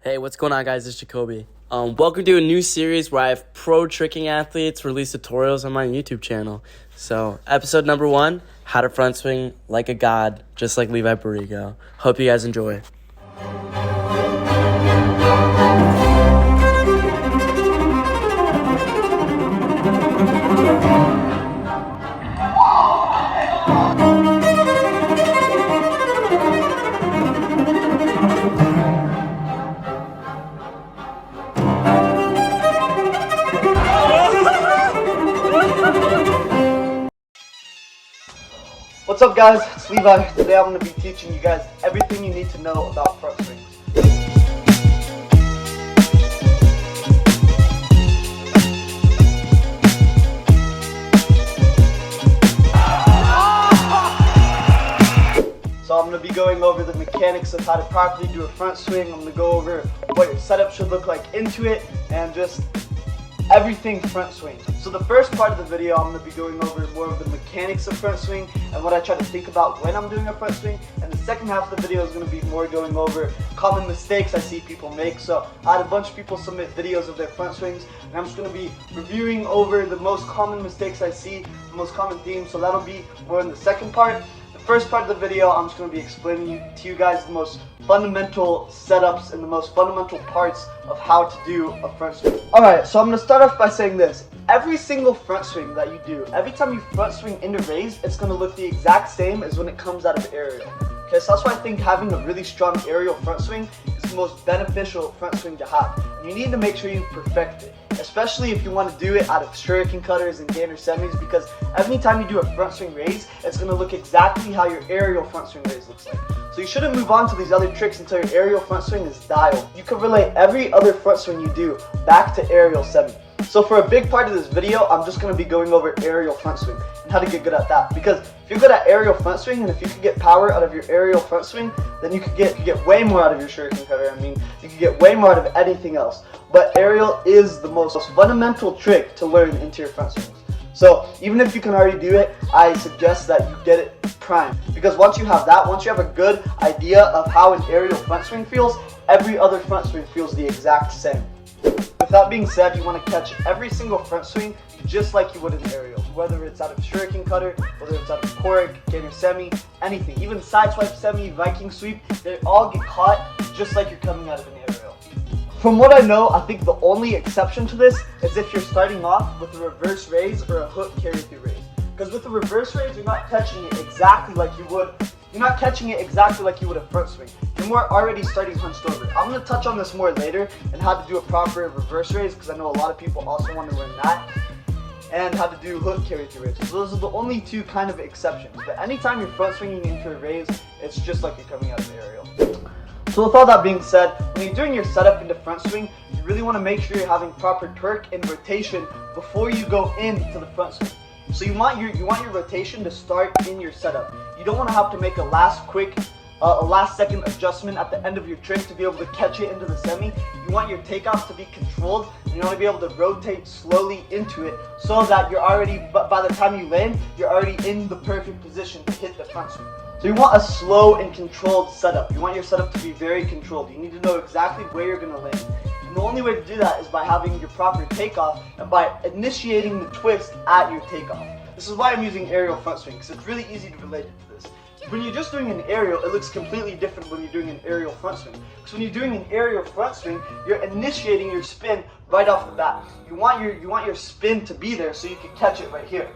Hey, what's going on, guys? It's Jacoby. Welcome to a new series where I have pro tricking athletes release tutorials on my YouTube channel. So, episode number 1, how to front swing like a god, just like Levi Borrego. Hope you guys enjoy. What's up, guys? It's Levi. Today I'm going to be teaching you guys everything you need to know about front swings. So I'm going to be going over the mechanics of how to properly do a front swing. I'm going to go over what your setup should look like into it and just everything front swing. So the first part of the video, I'm going to be going over more of the mechanics of front swing and what I try to think about when I'm doing a front swing. And the second half of the video is going to be more going over common mistakes I see people make. So I had a bunch of people submit videos of their front swings, and I'm just going to be reviewing over the most common mistakes I see, the most common themes. So that'll be more in the second part. First part of the video, I'm just going to be explaining to you guys the most fundamental setups and the most fundamental parts of how to do a front swing. Alright, so I'm going to start off by saying this. Every single front swing that you do, every time you front swing into raise, it's going to look the exact same as when it comes out of aerial. Okay, so that's why I think having a really strong aerial front swing is the most beneficial front swing to have. You need to make sure you perfect it, especially if you want to do it out of shuriken cutters and gainer semis, because every time you do a front swing raise, it's going to look exactly how your aerial front swing raise looks like. So you shouldn't move on to these other tricks until your aerial front swing is dialed. You can relate every other front swing you do back to aerial semi. So for a big part of this video, I'm just going to be going over aerial front swing and how to get good at that. Because if you're good at aerial front swing, and if you can get power out of your aerial front swing, then you could get way more out of your shuriken cutter. I mean, you can get way more out of anything else. But aerial is the most fundamental trick to learn into your front swings. So even if you can already do it, I suggest that you get it primed. Because once you have that, once you have a good idea of how an aerial front swing feels, every other front swing feels the exact same. With that being said, you want to catch every single front swing just like you would in aerial. Whether it's out of shuriken cutter, whether it's out of cork, gainer semi, anything. Even sideswipe semi, Viking sweep, they all get caught just like you're coming out of an aerial. From what I know, I think the only exception to this is if you're starting off with a reverse raise or a hook carry through raise. Because with the reverse raise, you're not catching it exactly like you would. You're not catching it exactly like you would a front swing. You're more already starting hunched over. I'm going to touch on this more later and how to do a proper reverse raise, because I know a lot of people also want to learn that, and how to do hook carry through raise. So those are the only two kind of exceptions. But anytime you're front swinging into a raise, it's just like you're coming out of the aerial. So with all that being said, when you're doing your setup into front swing, you really want to make sure you're having proper torque and rotation before you go into the front swing. So you want your rotation to start in your setup. You don't want to have to make a last second adjustment at the end of your trick to be able to catch it into the semi. You want your takeoff to be controlled, and you want to be able to rotate slowly into it so that you're already, by the time you land, you're already in the perfect position to hit the front swing. So you want a slow and controlled setup. You want your setup to be very controlled. You need to know exactly where you're going to land. And the only way to do that is by having your proper takeoff and by initiating the twist at your takeoff. This is why I'm using aerial front swing, because it's really easy to relate it to this. When you're just doing an aerial, it looks completely different when you're doing an aerial front swing. Because when you're doing an aerial front swing, you're initiating your spin right off the bat. You want your spin to be there so you can catch it right here.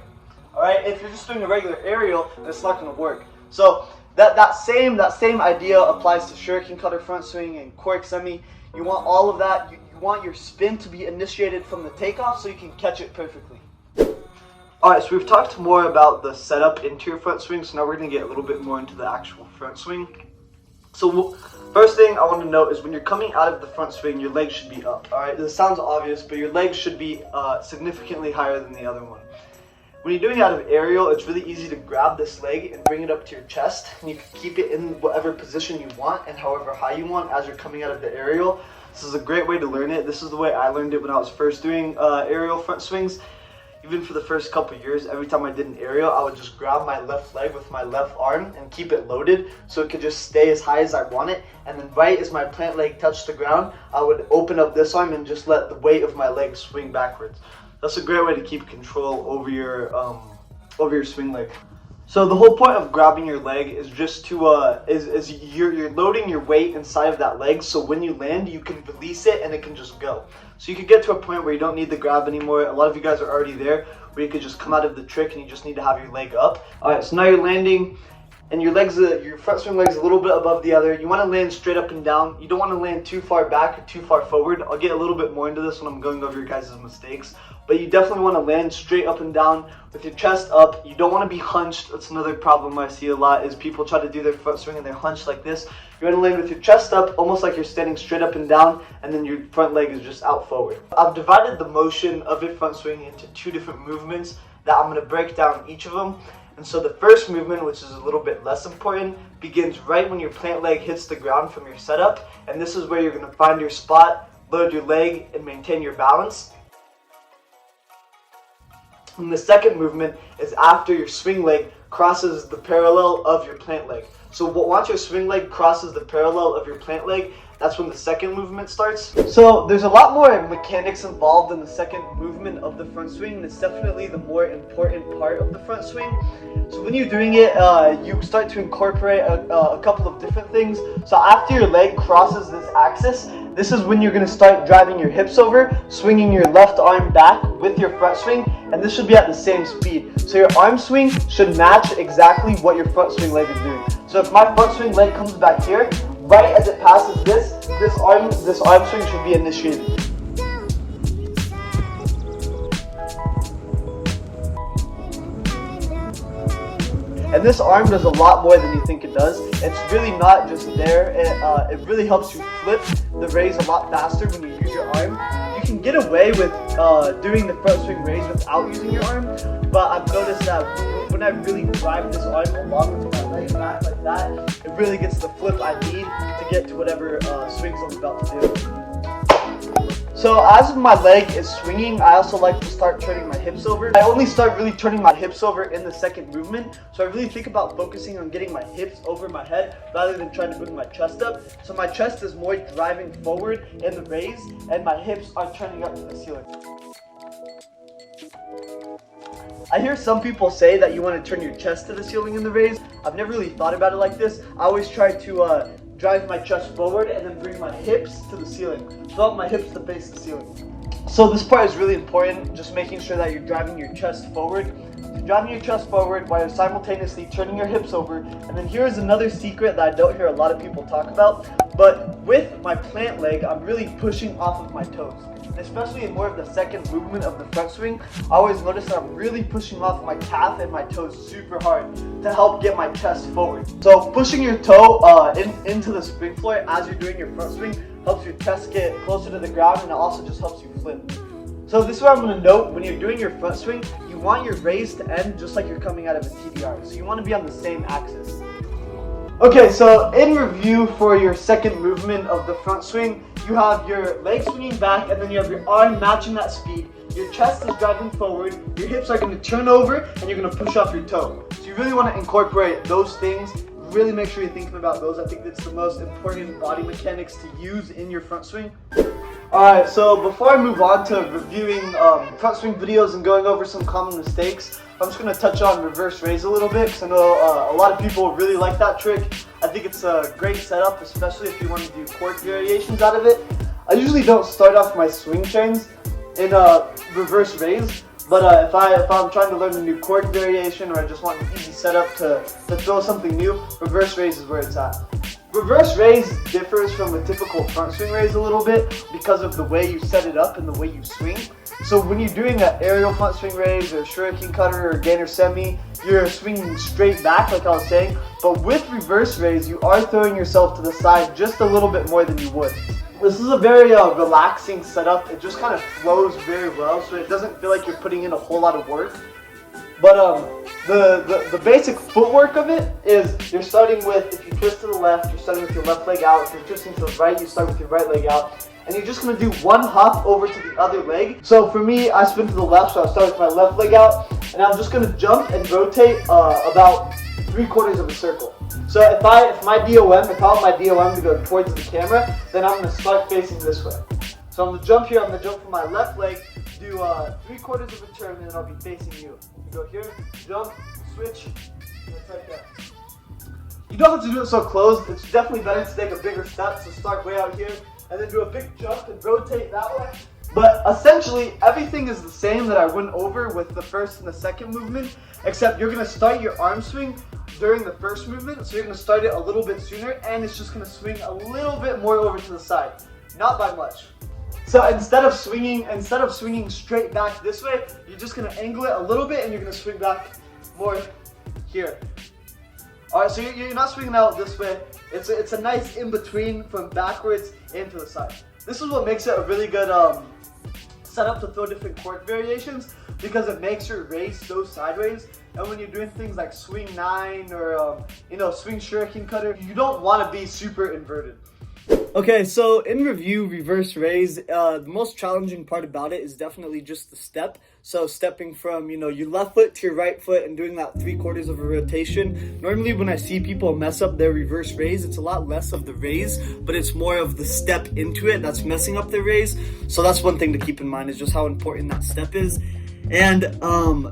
Alright, if you're just doing a regular aerial, then it's not going to work. So that same idea applies to shuriken cutter front swing and cork semi. You want all of that. You want your spin to be initiated from the takeoff so you can catch it perfectly. Alright, so we've talked more about the setup into your front swing, so now we're going to get a little bit more into the actual front swing. So first thing I want to note is when you're coming out of the front swing, your legs should be up. Alright, this sounds obvious, but your legs should be significantly higher than the other one. When you're doing it out of aerial, it's really easy to grab this leg and bring it up to your chest, and you can keep it in whatever position you want and however high you want as you're coming out of the aerial. This is a great way to learn it. This is the way I learned it when I was first doing aerial front swings. even for the first couple years, every time I did an aerial, I would just grab my left leg with my left arm and keep it loaded so it could just stay as high as I want it. And then right as my plant leg touched the ground, I would open up this arm and just let the weight of my leg swing backwards. That's a great way to keep control over your swing leg. So the whole point of grabbing your leg is just to you're loading your weight inside of that leg, so when you land you can release it and it can just go. So you could get to a point where you don't need the grab anymore. A lot of you guys are already there where you could just come out of the trick and you just need to have your leg up. Alright, so now you're landing and your front swing leg's a little bit above the other. You want to land straight up and down. You don't want to land too far back or too far forward. I'll get a little bit more into this when I'm going over your guys' mistakes. But you definitely want to land straight up and down with your chest up. You don't want to be hunched. That's another problem I see a lot, is people try to do their front swing and they're hunched like this. You want to land with your chest up, almost like you're standing straight up and down, and then your front leg is just out forward. I've divided the motion of your front swing into 2 different movements that I'm going to break down each of them. And so the first movement, which is a little bit less important, begins right when your plant leg hits the ground from your setup. And this is where you're going to find your spot, load your leg, and maintain your balance. And the second movement is after your swing leg crosses the parallel of your plant leg. So once your swing leg crosses the parallel of your plant leg, that's when the second movement starts. So there's a lot more mechanics involved in the second movement of the front swing, and it's definitely the more important part of the front swing. So when you're doing it, you start to incorporate a couple of different things. So after your leg crosses this axis, this is when you're going to start driving your hips over, swinging your left arm back with your front swing, and this should be at the same speed. So your arm swing should match exactly what your front swing leg is doing. So if my front swing leg comes back here, right as it passes this arm swing should be initiated. And this arm does a lot more than you think it does. It's really not just there. It really helps you flip the raise a lot faster when you use your arm. You can get away with doing the front swing raise without using your arm, but I've noticed that when I really drive this arm along with my leg back like that, it really gets the flip I need to get to whatever swings I'm about to do. So as my leg is swinging, I also like to start turning my hips over. I only start really turning my hips over in the second movement. So I really think about focusing on getting my hips over my head rather than trying to bring my chest up. So my chest is more driving forward in the raise and my hips are turning up to the ceiling. I hear some people say that you want to turn your chest to the ceiling in the raise. I've never really thought about it like this. I always try to drive my chest forward and then bring my hips to the ceiling. So I want my hips to face the ceiling. So this part is really important, just making sure that you're driving your chest forward. You're driving your chest forward while you're simultaneously turning your hips over. And then here's another secret that I don't hear a lot of people talk about. But with my plant leg, I'm really pushing off of my toes. Especially in more of the second movement of the front swing, I always notice that I'm really pushing off my calf and my toes super hard to help get my chest forward. So pushing your toe into the spring floor as you're doing your front swing helps your chest get closer to the ground, and it also just helps you flip. So this is what I'm going to note: when you're doing your front swing, you want your raise to end just like you're coming out of a TBR. So you want to be on the same axis. Okay, so in review for your second movement of the front swing, you have your leg swinging back and then you have your arm matching that speed. Your chest is driving forward, your hips are going to turn over, and you're going to push off your toe. So you really want to incorporate those things. Really make sure you're thinking about those. I think that's the most important body mechanics to use in your front swing. Alright, so before I move on to reviewing front swing videos and going over some common mistakes, I'm just going to touch on reverse raise a little bit, because I know a lot of people really like that trick. I think it's a great setup, especially if you want to do cork variations out of it. I usually don't start off my swing chains in reverse raise, but if I'm trying to learn a new cork variation, or I just want an easy setup to throw something new, reverse raise is where it's at. Reverse raise differs from a typical front swing raise a little bit because of the way you set it up and the way you swing. So when you're doing an aerial front swing raise or shuriken cutter or gainer semi, you're swinging straight back like I was saying. But with reverse raise, you are throwing yourself to the side just a little bit more than you would. This is a very relaxing setup. It just kind of flows very well, so it doesn't feel like you're putting in a whole lot of work. But the basic footwork of it is you're starting with, if you twist to the left, you're starting with your left leg out. If you're twisting to the right, you start with your right leg out. and you're just gonna do one hop over to the other leg. So for me, I spin to the left, so I start with my left leg out, and I'm just gonna jump and rotate about 3/4 of a circle. So if I want my DOM to go towards the camera, then I'm gonna start facing this way. So I'm gonna jump here, I'm gonna jump from my left leg, do 3/4 of a turn, and then I'll be facing you. You go here, jump, switch, and it's right there. You don't have to do it so close. It's definitely better to take a bigger step, so start way out here, and then do a big jump and rotate that way. But essentially, everything is the same that I went over with the first and the second movement, except you're gonna start your arm swing during the first movement, so you're gonna start it a little bit sooner, and it's just gonna swing a little bit more over to the side, not by much. So instead of swinging straight back this way, you're just gonna angle it a little bit, and you're gonna swing back more here. All right, so you're not swinging out this way. It's a nice in between from backwards and to the side. This is what makes it a really good setup to throw different chord variations, because it makes your raise so sideways. And when you're doing things like swing 9 or swing shuriken cutter, you don't want to be super inverted. Okay, so in review, reverse raise, the most challenging part about it is definitely just the step. So stepping from, your left foot to your right foot and doing that 3/4 of a rotation. Normally when I see people mess up their reverse raise, it's a lot less of the raise, but it's more of the step into it that's messing up the raise. So that's one thing to keep in mind, is just how important that step is. And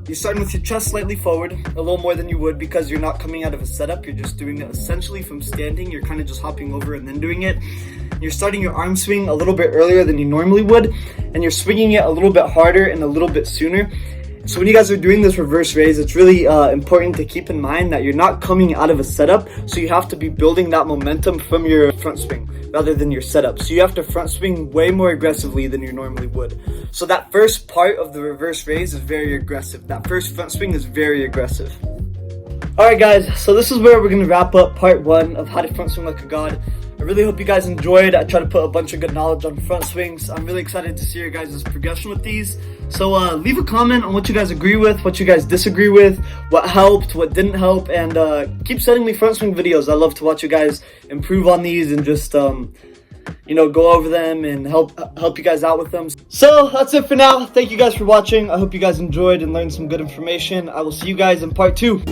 you're starting with your chest slightly forward, a little more than you would, because you're not coming out of a setup. You're just doing it essentially from standing. You're kind of just hopping over and then doing it. You're starting your arm swing a little bit earlier than you normally would, and you're swinging it a little bit harder and a little bit sooner. So when you guys are doing this reverse raise, it's really important to keep in mind that you're not coming out of a setup, so you have to be building that momentum from your front swing rather than your setup. So you have to front swing way more aggressively than you normally would. So that first part of the reverse raise is very aggressive. That first front swing is very aggressive. Alright guys, so this is where we're going to wrap up part 1 of how to front swing like a god. I really hope you guys enjoyed. I try to put a bunch of good knowledge on front swings. I'm really excited to see your guys' progression with these. So leave a comment on what you guys agree with, what you guys disagree with, what helped, what didn't help, and keep sending me front swing videos. I love to watch you guys improve on these and just go over them and help you guys out with them. So that's it for now. Thank you guys for watching. I hope you guys enjoyed and learned some good information. I will see you guys in part 2.